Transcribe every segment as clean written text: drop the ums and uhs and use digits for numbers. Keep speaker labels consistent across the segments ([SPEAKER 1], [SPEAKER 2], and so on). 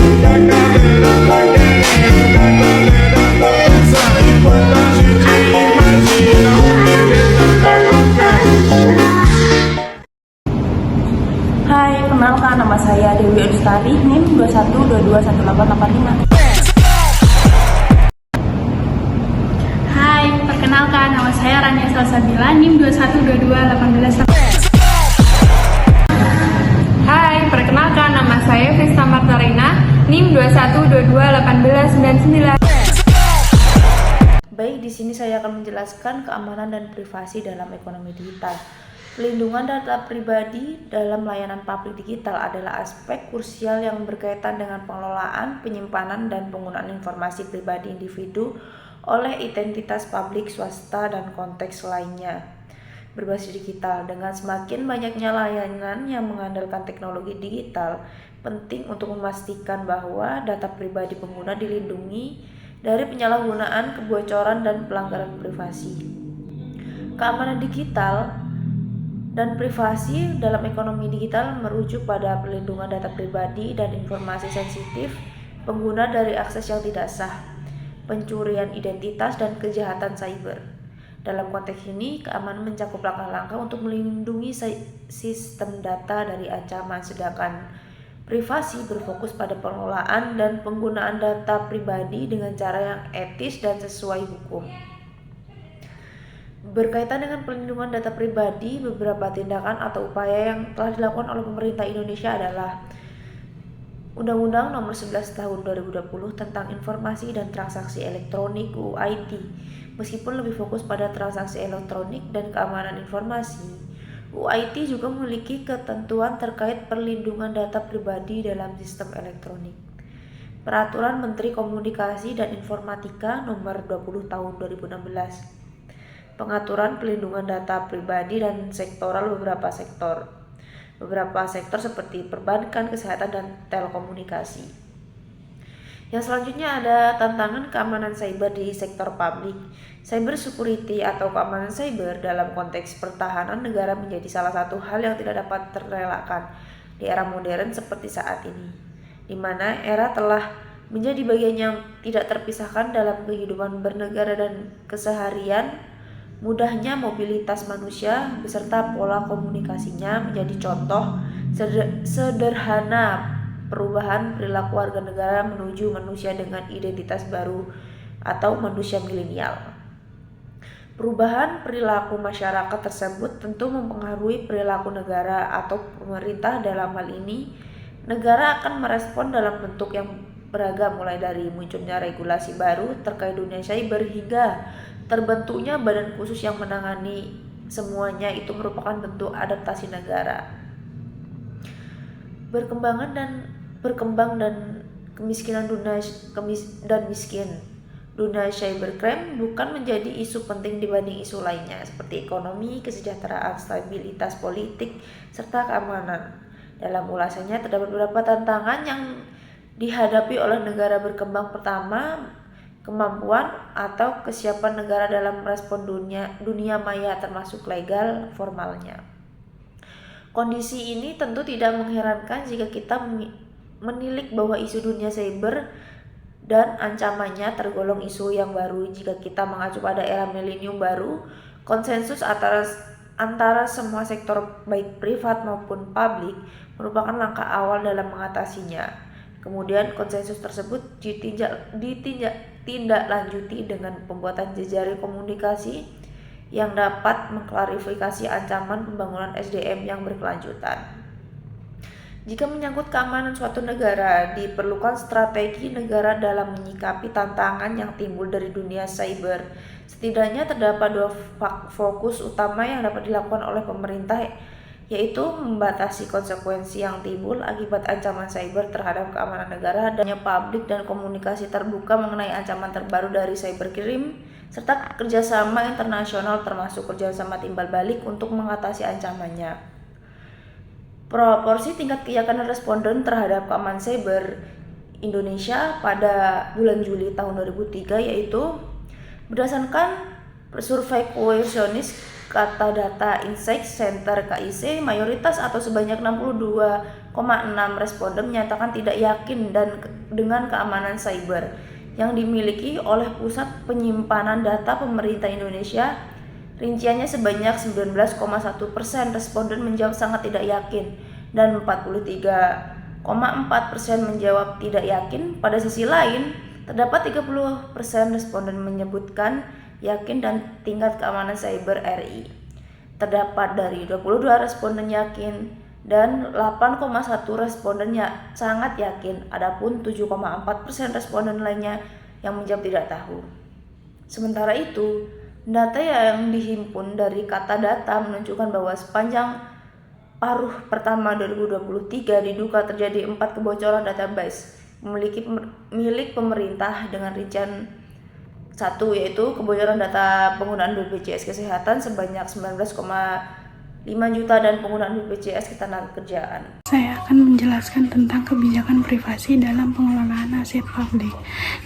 [SPEAKER 1] Hai, kenalkan nama saya Dewi Odustari, NIM 21221885.
[SPEAKER 2] Hai, perkenalkan nama saya Rania Salsabila, NIM 212218.
[SPEAKER 3] Hai, perkenalkan nama saya Krista Martarina, NIM 21221899.
[SPEAKER 1] Baik, di sini saya akan menjelaskan keamanan dan privasi dalam ekonomi digital. Pelindungan data pribadi dalam layanan publik digital adalah aspek krusial yang berkaitan dengan pengelolaan, penyimpanan, dan penggunaan informasi pribadi individu oleh entitas publik, swasta, dan konteks lainnya berbasis digital. Dengan semakin banyaknya layanan yang mengandalkan teknologi digital, penting untuk memastikan bahwa data pribadi pengguna dilindungi dari penyalahgunaan, kebocoran, dan pelanggaran privasi. Keamanan digital dan privasi dalam ekonomi digital merujuk pada perlindungan data pribadi dan informasi sensitif pengguna dari akses yang tidak sah, pencurian identitas, dan kejahatan cyber. Dalam konteks ini, keamanan mencakup langkah-langkah untuk melindungi sistem data dari ancaman, sedangkan privasi berfokus pada pengelolaan dan penggunaan data pribadi dengan cara yang etis dan sesuai hukum. Berkaitan dengan perlindungan data pribadi, beberapa tindakan atau upaya yang telah dilakukan oleh pemerintah Indonesia adalah Undang-Undang Nomor 11 Tahun 2020 tentang Informasi dan Transaksi Elektronik (UU IT). Meskipun lebih fokus pada transaksi elektronik dan keamanan informasi, UU IT juga memiliki ketentuan terkait perlindungan data pribadi dalam sistem elektronik. Peraturan Menteri Komunikasi dan Informatika Nomor 20 Tahun 2016. Pengaturan pelindungan data pribadi dan sektoral beberapa sektor seperti perbankan, kesehatan, dan telekomunikasi. Yang selanjutnya ada tantangan keamanan cyber di sektor publik. Cyber security atau keamanan cyber dalam konteks pertahanan negara menjadi salah satu hal yang tidak dapat terelakkan di era modern seperti saat ini, di mana era telah menjadi bagian yang tidak terpisahkan dalam kehidupan bernegara dan keseharian. Mudahnya mobilitas manusia beserta pola komunikasinya menjadi contoh sederhana perubahan perilaku warga negara menuju manusia dengan identitas baru atau manusia milenial. Perubahan perilaku masyarakat tersebut tentu mempengaruhi perilaku negara atau pemerintah. Dalam hal ini, negara akan merespon dalam bentuk yang beragam, mulai dari munculnya regulasi baru terkait dunia cyber hingga terbentuknya badan khusus yang menangani semuanya. Itu merupakan bentuk adaptasi negara. Berkembang dan kemiskinan miskin. Dunia cybercrime bukan menjadi isu penting dibanding isu lainnya seperti ekonomi, kesejahteraan, stabilitas politik, serta keamanan. Dalam ulasannya terdapat beberapa tantangan yang dihadapi oleh negara berkembang. Pertama, kemampuan atau kesiapan negara dalam merespon dunia maya termasuk legal formalnya. Kondisi ini tentu tidak mengherankan jika kita menilik bahwa isu dunia cyber dan ancamannya tergolong isu yang baru. Jika kita mengacu pada era milenium baru, konsensus antara semua sektor baik privat maupun publik merupakan langkah awal dalam mengatasinya. Kemudian konsensus tersebut ditindaklanjuti dengan pembuatan jejaring komunikasi yang dapat mengklarifikasi ancaman pembangunan SDM yang berkelanjutan. Jika menyangkut keamanan suatu negara, diperlukan strategi negara dalam menyikapi tantangan yang timbul dari dunia cyber. Setidaknya terdapat dua fokus utama yang dapat dilakukan oleh pemerintah, yaitu membatasi konsekuensi yang timbul akibat ancaman cyber terhadap keamanan negara, dan publik dan komunikasi terbuka mengenai ancaman terbaru dari cybercrime, serta kerjasama internasional termasuk kerjasama timbal balik untuk mengatasi ancamannya. Proporsi tingkat keyakinan responden terhadap keamanan cyber Indonesia pada bulan Juli tahun 2003 yaitu berdasarkan survei kuesionis Kata Data Insights Center KIC, mayoritas atau sebanyak 62,6 responden menyatakan tidak yakin dan dengan keamanan cyber yang dimiliki oleh Pusat Penyimpanan Data Pemerintah Indonesia. Rinciannya sebanyak 19,1% responden menjawab sangat tidak yakin dan 43,4% menjawab tidak yakin. Pada sisi lain, terdapat 30% responden menyebutkan yakin dan tingkat keamanan cyber RI. Terdapat dari 22 responden yakin dan 8,1 responden sangat yakin. Adapun 7,4% responden lainnya yang menjawab tidak tahu. Sementara itu, data yang dihimpun dari Kata Data menunjukkan bahwa sepanjang paruh pertama 2023 diduga terjadi 4 kebocoran database milik pemerintah dengan rincian 1, yaitu kebocoran data penggunaan BPJS Kesehatan sebanyak 19,5 juta dan penggunaan BPJS Ketenagakerjaan.
[SPEAKER 2] Saya akan menjelaskan tentang kebijakan privasi dalam pengelolaan aset publik.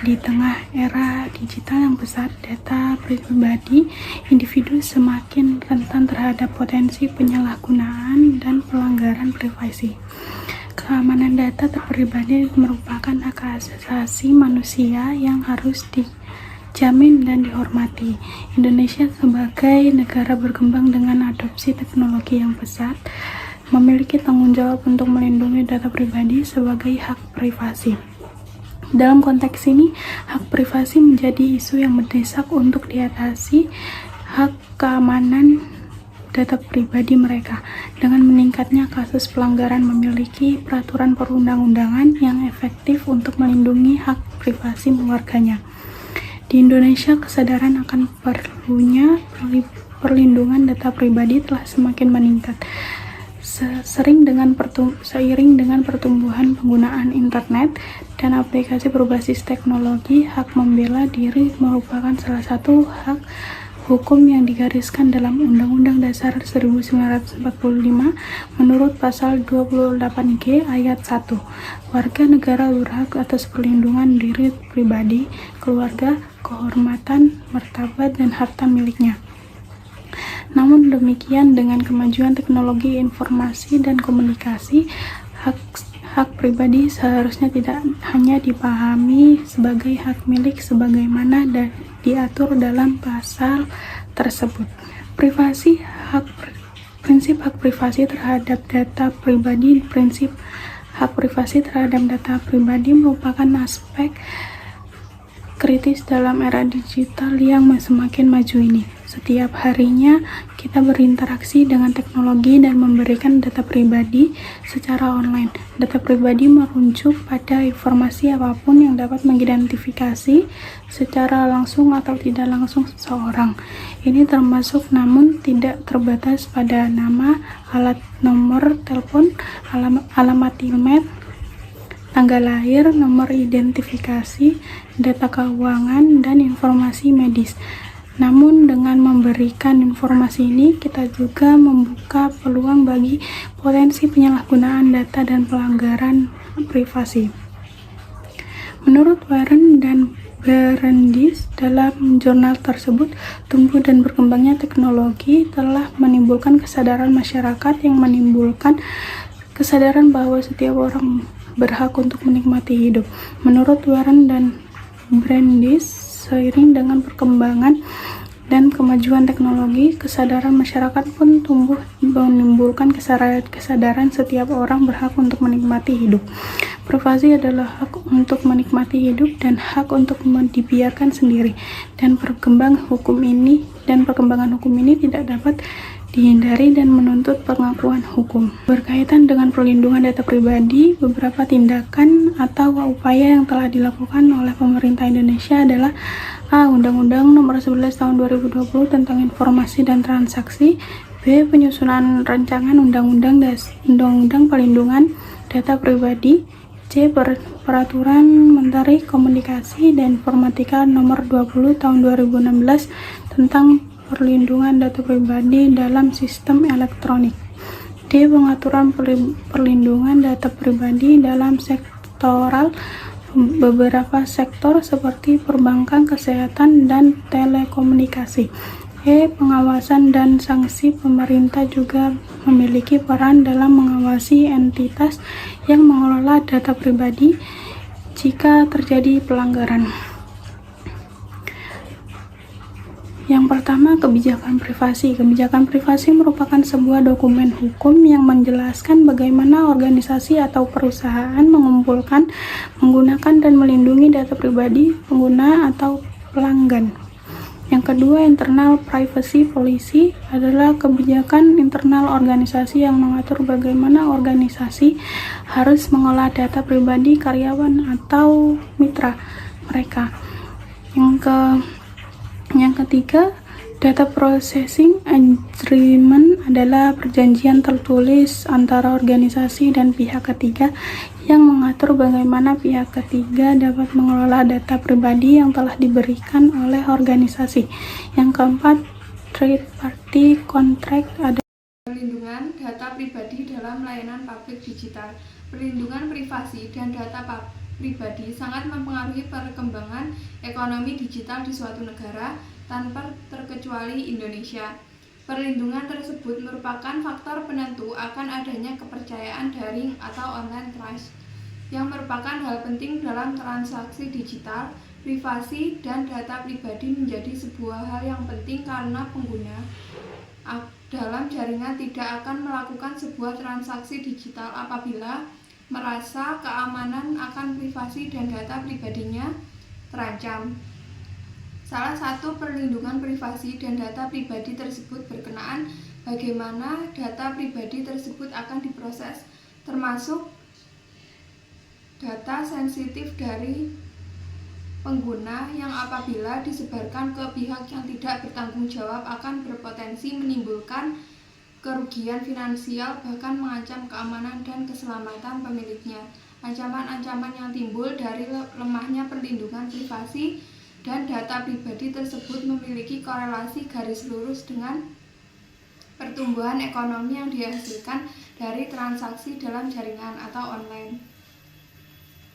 [SPEAKER 2] Di tengah era digital yang pesat, data pribadi individu semakin rentan terhadap potensi penyalahgunaan dan pelanggaran privasi. Keamanan data pribadi merupakan hak asasi manusia yang harus dijamin dan dihormati. Indonesia sebagai negara berkembang dengan adopsi teknologi yang pesat, memiliki tanggung jawab untuk melindungi data pribadi sebagai hak privasi. Dalam konteks ini, hak privasi menjadi isu yang mendesak untuk diatasi hak keamanan data pribadi mereka. Dengan meningkatnya kasus pelanggaran, memiliki peraturan perundang-undangan yang efektif untuk melindungi hak privasi warganya. Di Indonesia, kesadaran akan perlunya perlindungan data pribadi telah semakin meningkat. Seiring dengan pertumbuhan penggunaan internet dan aplikasi berbasis teknologi, hak membela diri merupakan salah satu hak hukum yang digariskan dalam Undang-Undang Dasar 1945 menurut pasal 28G ayat 1. Warga negara berhak atas perlindungan diri pribadi, keluarga, kehormatan, martabat, dan harta miliknya. Namun demikian, dengan kemajuan teknologi informasi dan komunikasi, hak pribadi seharusnya tidak hanya dipahami sebagai hak milik sebagaimana diatur dalam pasal tersebut. Prinsip hak privasi terhadap data pribadi. Prinsip hak privasi terhadap data pribadi merupakan aspek kritis dalam era digital yang semakin maju ini. Setiap harinya kita berinteraksi dengan teknologi dan memberikan data pribadi secara online. Data pribadi merujuk pada informasi apapun yang dapat mengidentifikasi secara langsung atau tidak langsung seseorang. Ini termasuk namun tidak terbatas pada nama, nomor telepon, alamat email, tanggal lahir, nomor identifikasi, data keuangan, dan informasi medis. Namun dengan memberikan informasi ini, kita juga membuka peluang bagi potensi penyalahgunaan data dan pelanggaran privasi. Menurut Warren dan Berendis, dalam jurnal tersebut, tumbuh dan berkembangnya teknologi telah menimbulkan kesadaran masyarakat yang menimbulkan kesadaran bahwa setiap orang berhak untuk menikmati hidup. Menurut Warren dan Berendis, seiring dengan perkembangan dan kemajuan teknologi, kesadaran masyarakat pun tumbuh menimbulkan kesadaran setiap orang berhak untuk menikmati hidup. Privasi adalah hak untuk menikmati hidup dan hak untuk dibiarkan sendiri. Dan perkembangan hukum ini tidak dapat dihindari dan menuntut pengakuan hukum. Berkaitan dengan perlindungan data pribadi, beberapa tindakan atau upaya yang telah dilakukan oleh pemerintah Indonesia adalah A. Undang-Undang Nomor 11 Tahun 2020 tentang Informasi dan Transaksi. B. Penyusunan Rancangan Undang-Undang Perlindungan Data Pribadi. C. Peraturan Menteri Komunikasi dan Informatika Nomor 20 Tahun 2016 tentang perlindungan data pribadi dalam sistem elektronik. D. Pengaturan perlindungan data pribadi dalam sektoral beberapa sektor seperti perbankan, kesehatan, dan telekomunikasi. E. Pengawasan dan sanksi. Pemerintah juga memiliki peran dalam mengawasi entitas yang mengelola data pribadi. jika terjadi pelanggaran. Yang pertama, kebijakan privasi. Kebijakan privasi merupakan sebuah dokumen hukum yang menjelaskan bagaimana organisasi atau perusahaan mengumpulkan, menggunakan, dan melindungi data pribadi pengguna atau pelanggan. Yang kedua, internal privacy policy adalah kebijakan internal organisasi yang mengatur bagaimana organisasi harus mengolah data pribadi karyawan atau mitra mereka. Yang ketiga, data processing agreement adalah perjanjian tertulis antara organisasi dan pihak ketiga yang mengatur bagaimana pihak ketiga dapat mengelola data pribadi yang telah diberikan oleh organisasi. Yang keempat, third party contract adalah
[SPEAKER 3] Perlindungan data pribadi dalam layanan publik digital. Perlindungan privasi dan data pribadi sangat mempengaruhi perkembangan ekonomi digital di suatu negara tanpa terkecuali Indonesia. Perlindungan tersebut merupakan faktor penentu akan adanya kepercayaan daring atau online trust, yang merupakan hal penting dalam transaksi digital. Privasi dan data pribadi menjadi sebuah hal yang penting karena pengguna dalam jaringan tidak akan melakukan sebuah transaksi digital apabila merasa keamanan akan privasi dan data pribadinya terancam. Salah satu perlindungan privasi dan data pribadi tersebut berkenaan bagaimana data pribadi tersebut akan diproses, termasuk data sensitif dari pengguna yang apabila disebarkan ke pihak yang tidak bertanggung jawab akan berpotensi menimbulkan kerugian finansial, bahkan mengancam keamanan dan keselamatan pemiliknya. Ancaman-ancaman yang timbul dari lemahnya perlindungan privasi dan data pribadi tersebut memiliki korelasi garis lurus dengan pertumbuhan ekonomi yang dihasilkan dari transaksi dalam jaringan atau online.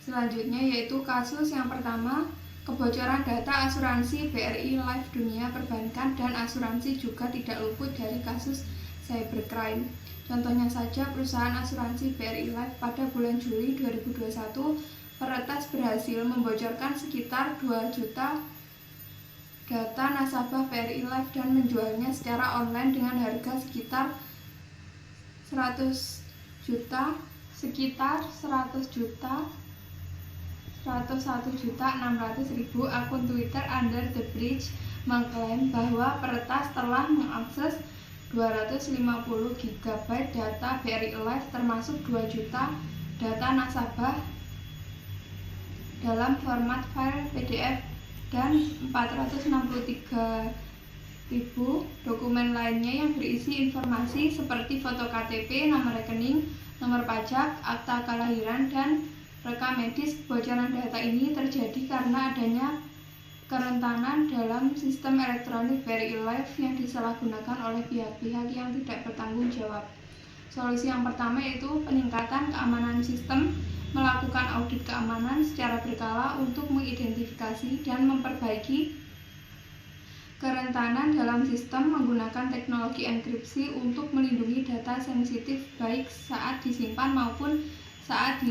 [SPEAKER 3] Selanjutnya yaitu kasus yang pertama, kebocoran data asuransi BRI Life Dunia Perbankan dan asuransi juga tidak luput dari kasus cybercrime. Contohnya saja perusahaan asuransi BRI Life pada bulan Juli 2021, peretas berhasil membocorkan sekitar 2 juta data nasabah BRI Life dan menjualnya secara online dengan harga sekitar 101.600.000. Akun Twitter Under the Bridge mengklaim bahwa peretas telah mengakses 250 GB data BRI Life termasuk 2 juta data nasabah dalam format file PDF dan 463.000 dokumen lainnya yang berisi informasi seperti foto KTP, nomor rekening, nomor pajak, akta kelahiran, dan rekam medis. Kebocoran data ini terjadi karena adanya kerentanan dalam sistem elektronik BRI Life yang disalahgunakan oleh pihak-pihak yang tidak bertanggung jawab. Solusi yang pertama yaitu peningkatan keamanan sistem, melakukan audit keamanan secara berkala untuk mengidentifikasi dan memperbaiki kerentanan dalam sistem menggunakan teknologi enkripsi untuk melindungi data sensitif baik saat disimpan maupun saat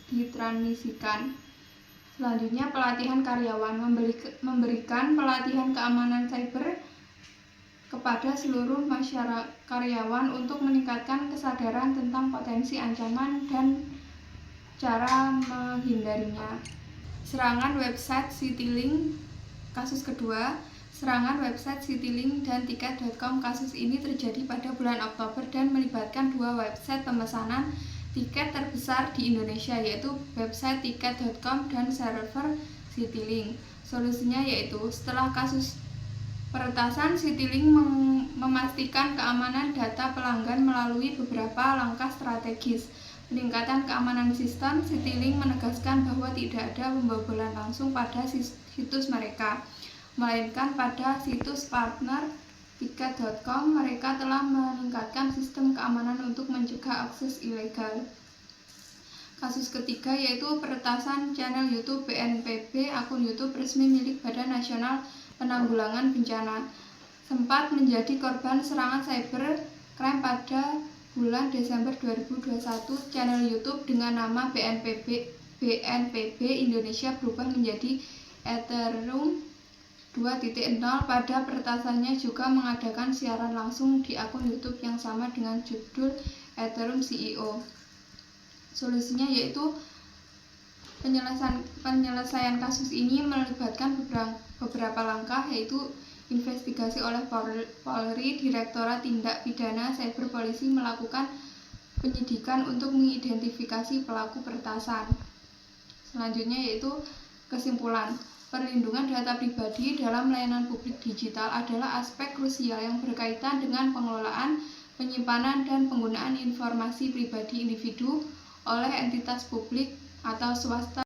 [SPEAKER 3] ditransmisikan. Selanjutnya, pelatihan karyawan, memberikan pelatihan keamanan cyber kepada seluruh masyarakat karyawan untuk meningkatkan kesadaran tentang potensi ancaman dan cara menghindarinya. Serangan website Citylink. Kasus kedua, serangan website Citylink dan tiket.com. Kasus ini terjadi pada bulan Oktober dan melibatkan 2 website pemesanan tiket terbesar di Indonesia, yaitu website tiket.com dan server Citylink. Solusinya yaitu setelah kasus peretasan, Citylink memastikan keamanan data pelanggan melalui beberapa langkah strategis. Peningkatan keamanan sistem, Citylink menegaskan bahwa tidak ada pembobolan langsung pada situs mereka, melainkan pada situs partner tiket.com. Mereka telah meningkatkan sistem keamanan untuk mencegah akses ilegal. Kasus ketiga yaitu peretasan channel YouTube BNPB. Akun YouTube resmi milik Badan Nasional Penanggulangan Bencana sempat menjadi korban serangan cybercrime pada bulan Desember 2021. Channel YouTube dengan nama BNPB BNPB Indonesia berubah menjadi Ethereum 2.0. Pada peretasannya juga mengadakan siaran langsung di akun YouTube yang sama dengan judul Ethereum CEO. Solusinya yaitu penyelesaian kasus ini melibatkan beberapa langkah, yaitu investigasi oleh Polri. Direktorat Tindak Pidana Cyber Polisi melakukan penyidikan untuk mengidentifikasi pelaku peretasan. Selanjutnya yaitu kesimpulan. Perlindungan data pribadi dalam layanan publik digital adalah aspek krusial yang berkaitan dengan pengelolaan, penyimpanan, dan penggunaan informasi pribadi individu oleh entitas publik atau swasta